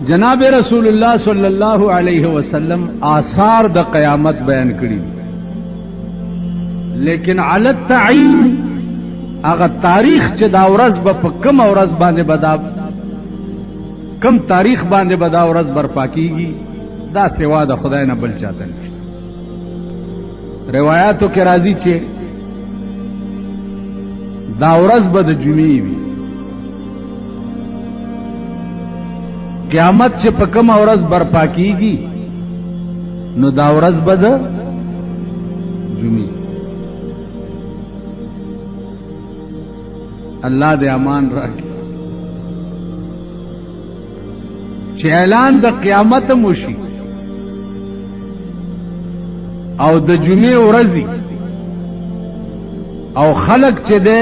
جناب رسول الله صلی الله علیه وسلم آثار د قیامت بیان کړي، لیکن علی التعین هغه تاریخ چې دا ورځ به په کوم ورځ باندې بدا کم تاریخ باندې بدا ورځ برپا کیږي دا سوا د خدای نه بل چاته نشته. روایتو کې راځي چې دا ورځ به د جمعې وي. قیامت چې په کوم ورځ برپا کیږي نو دا ورځ به د جمعې. الله دې امان راکړي چې اعلان د قیامت موشي او د جمعې ورځي او خلق چې ده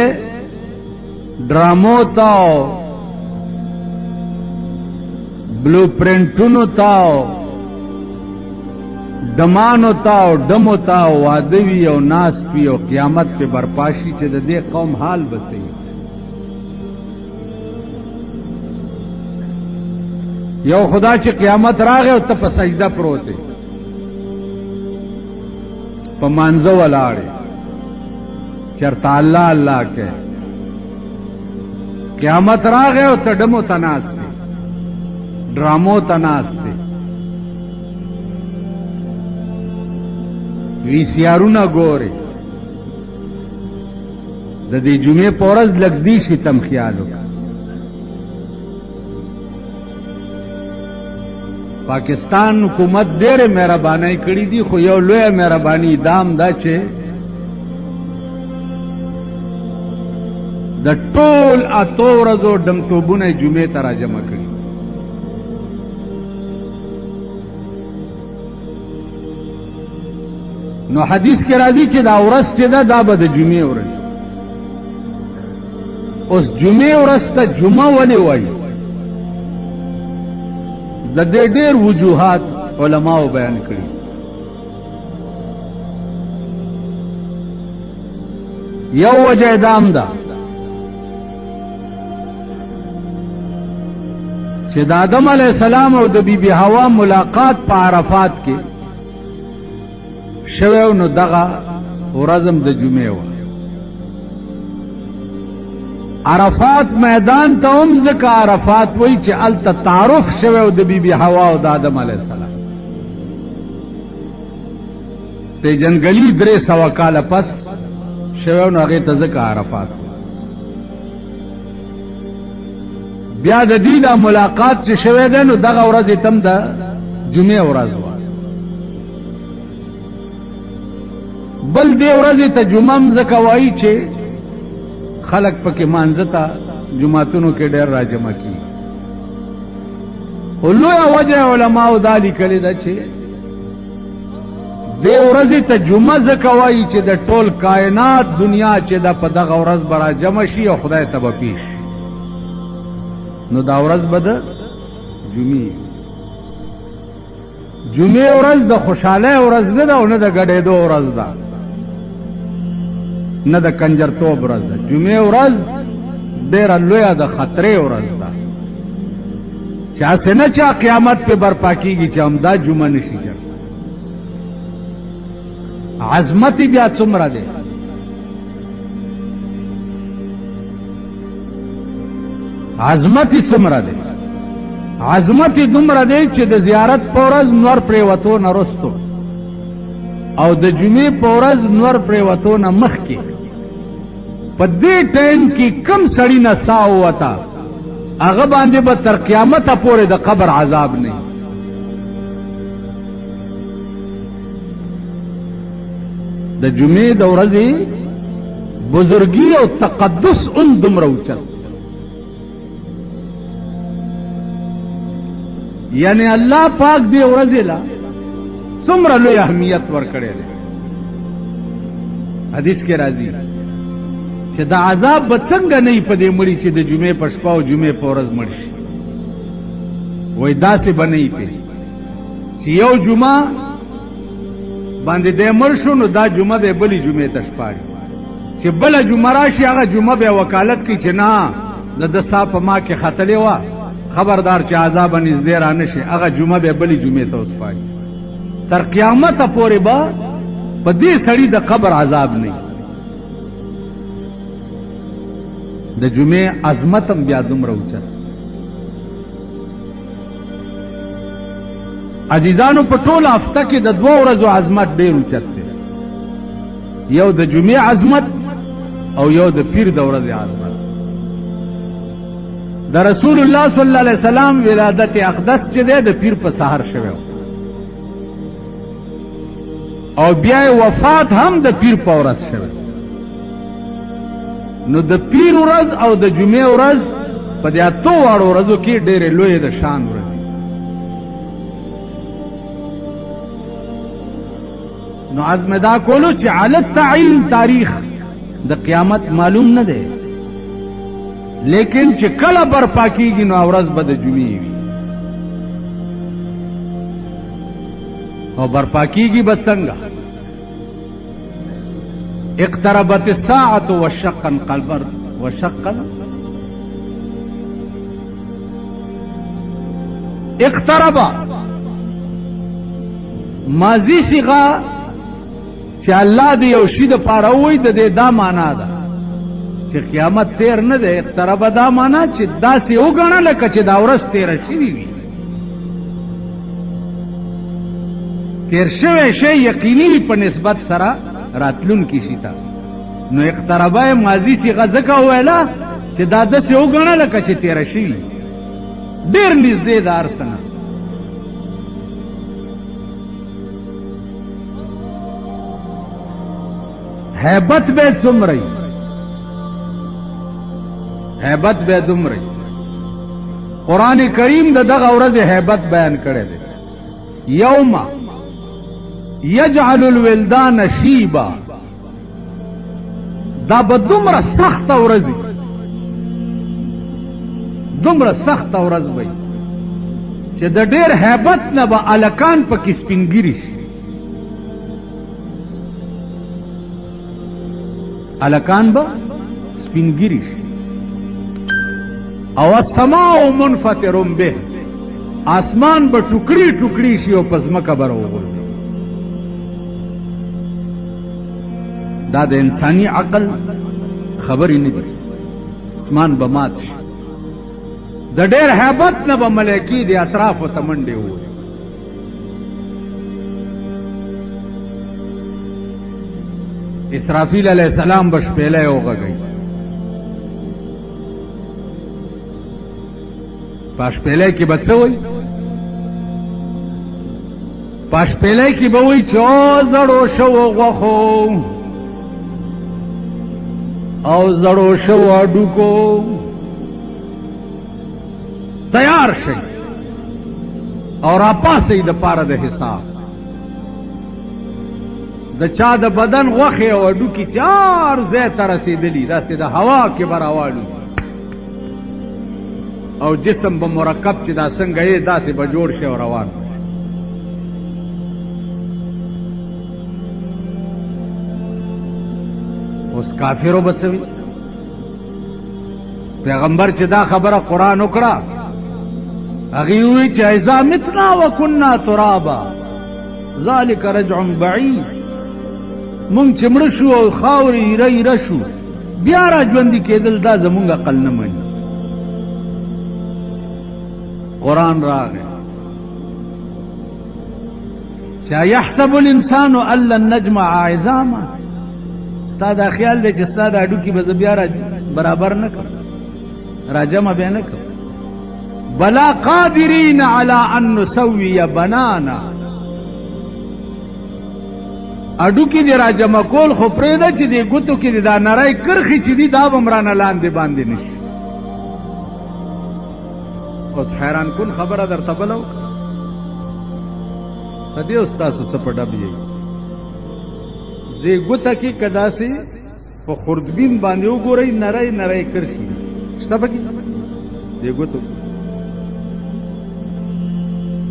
ډرامو تا بلو پرنټونو تا دمانو تا ډمو تا وادوی او ناس پی او قیامت په برپاشي چې د دې قوم حال بسي. یو خدا چې قیامت راغی او ته په سجده پروت دی په مانځه ولاړې چرته الله الله کې قیامت راغی او ته ډمو ته ناست دی ډرامو ته ناست دی وی سیارونه ګوري د دې جمعې په ورځ لږ دې شي تم خیال وکړه. پاکستان حکومت ډېرې مهرباني کړې دي خو یو لویه مهرباني دام دا چې د ټول اتو ورځو ډمتوبونه جمعې ته راجمع کړي. نو حدیث کې راځي چې دا ورځ چې ده دا به د جمعې ورځ. اوس جمعې ورځ ته جمعه ولې وایي؟ د دې ډېر وجوهات علماو بیان کړي. یو وجه دام ده چې د آدم علیه السلام او د بیبي حوا ملاقات په عرفات کې شوی نو دغه ورځم د جمعې وه. عرفات میدان ته هم ځکه عرفات وایي چې هلته تعارف شوی و د بیبي حوا او د آدم علیه السلام پیژندګلي 300 کاله پس شوی نو هغې ته ځکه عرفات بیا د دې دا ملاقات چې شوی دی نو دغه ورځ یې تم د جمعې ورځ وه. بل دې ورځې ته جمعه هم ځکه وایي چې خلق پکې مانځه ته جماعتونو کې ډېر راجمع کیږي. خو لویه وجه علماو دا لیکلې ده چې دې ورځې ته جمعه ځکه وایي چې د ټول کائنات دنیا چې ده په دغه ورځ به راجمع شي او خدای ته به پیش نو دا ورځ به د جمعې. جمعې ورځ د خوشحالۍ ورځ نه ده او نه د ګډېدو ورځ ده نه د کنجرتوب ورځ ده. جمعې ورځ ډېره لویه د خطرې ورځ ده چې هسې نه چا قیامت پې برپا کېږي چې همدا جمعه نشي چل. عظمت یې بیا څومره دی؟ عظمت یې څومره دی؟ عظمت یې دومره دی چې د زیارت په ورځ نور پرېوتو نه رستو او د جمعې په ورځ نور پرېوتو نه مخکې په دې ټایم کې کم سړي نه ساه ووته هغه باندې به تر قیامته پورې د قبر عذاب نه وي. د جمعې د ورځې بزرګي او تقدس اون دومره اوچت یعنی الله پاک دې ورځې لا څومره لوی اهمیت ورکړی دی. حدیث کې راځي چې دا عذاب به څنګه نه وي په دې مړي چې د جمعې په شپه او جمعې په ورځ مړ شي. وایي داسې به نه وي پرې چې یو جمعه باندې دی مړ شو نو دا جمعه به بلې جمعې ته شپاړي چې بله جمعه راشي هغه جمعه به وکالت کوي چې نه د ده ساه په ما کې ختلې وه خبردار چې عذاب نږدې را نشي هغه جمعه به بلې جمعې ته وسپاري تر قیامته پورې به په دې سړي د قبر عذاب نه د جمعې عظمت هم بیا دومره اوچت عزیزانو په ټوله هفته کې د 2 ورځو عظمت ډېر اوچت دی یو د جمعې عظمت او یو د پیر د ورځې عظمت د رسول الله صلی الله علیه وسلم ولادت اقدس چې دی د پیر په سحر شوی او بیا وفات هم د پیر په ورځ شوی نو د پیر ورځ او د جمعې ورځ په دې اتو واړو ورځو کې ډېرې لویې د شان ورځ نو عزم دا کولو چې علی التعین تاریخ د قیامت معلوم نه دی لیکن چې کله برپا کیږي نو ورځ به د جمعې وي او برپا کیږي به څنګه اقتربت الساعة وشق القمر اقترب ماضی صيغه چې الله دې یو شي د پاره وای د دې دا معنا ده چې قیامت تیر نه ده اقترب دا معنا چې داسې وګڼه لکه چې دا ورځ تیر شوی وي تیر شوی شی یقیني په نسبت سره راتلون کی شي تا نو اقتربای ماضی صيغه ځکه ویلا چې دا داسې وګڼه لکه چې تیر شوی ډیر نږدې ده هر څه هیبت به څومره هیبت به دومره قرآن کریم د دغه ورځې هیبت بیان کړی دی یوم یجعل الولدان شیبا دا به دومره سخت ورځ دومره سخت ورځ وي چې د ډېر هیبت نه به الکان پکې سپینګیري شي الکان به سپینګیري شي او السماء منفطر به آسمان به ټوکړي ټوکړي شي او پزمکه به راوغورځي دا د انساني عقل خبرې نه دي اسمان به مات شي د ډېر هیبت نه به ملایکې د اطرافو ته منډې ووهي اسرافیل علیه السلام به شپېلی وغږوي په شپېلی کې به څه وایي په شپېلی کې به وایي چې او زړو شوو غوښو او زړو شوو هډوکو تیار شئ او راپاسئ د پاره د حساب د چا د بدن غوښې او هډوکي چار ځای ته رسېدلي داسې د هوا کې به راوالو او جسم به مرکب چې دا څنګه یې داسې به جوړ شي او روان اوس کافرو به څه وي پیغمبر چې دا خبره قرآن وکړه هغې ووایي چې اذا متنا وکنا ترابا ذلک رجع بعید مونږ چې مړه شو او خاورې ایره ایره شو بیا را ژوندي کېدل دا زمونږ عقل نه مني قرآن راغی چا یحسب الانسان ان لن نجمع عظاما ستا دا خیال دی چې ستا دا هډوکي به زه بیا برابر نه کړم راجمع به نه کړم بلا قادرین علی ان نسوی بنانا هډوکي دې راجمع کول خو پرېږده چې دې ګوتو کې دې دا نری کرښې چې دي دا به م رانه لاندې باندې نه شي اوس حیران کن خبره درته بله وکړه په دې اوس تاسو څه په ډب یئ دې ګوته کې که داسې په خوردبین باندې وګورئ نری نری کرښې شته پکې دې ګوتو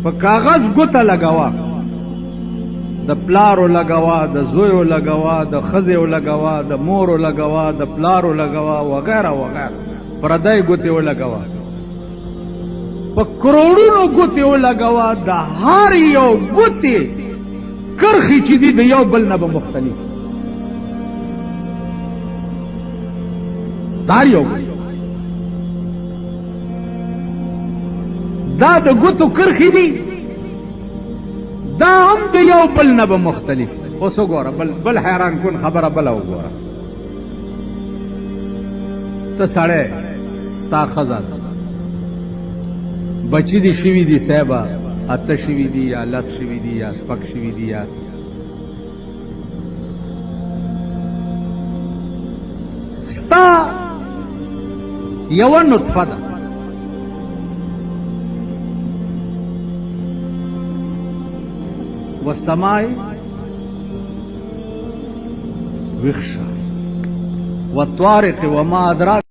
په کاغذ ګوته لګوه د پلارو لګوا د زویو لګوا د ښځو لګوا د مورو لګوا د پلارو لګوا وغیره وغیره پردی ګوتې ولګوا په کروڑونو ګوتې ولګوه د هر یو ګوتې کرښې چې دي د یو بل نه به مختلف دا یو دا د ګوتو کرښې دي دا هم د یو بل نه به مختلف اوس وګوره بل حیران کن خبره بله وګوره ته سړی ستا ښځه ده بچی دي شوي دي صاحبه 8 شوي دي یا 10 شوي دي یا شپږ شوي دي یا ستا یوه نطفه ده والسماء وخشا والطارق وما أدراك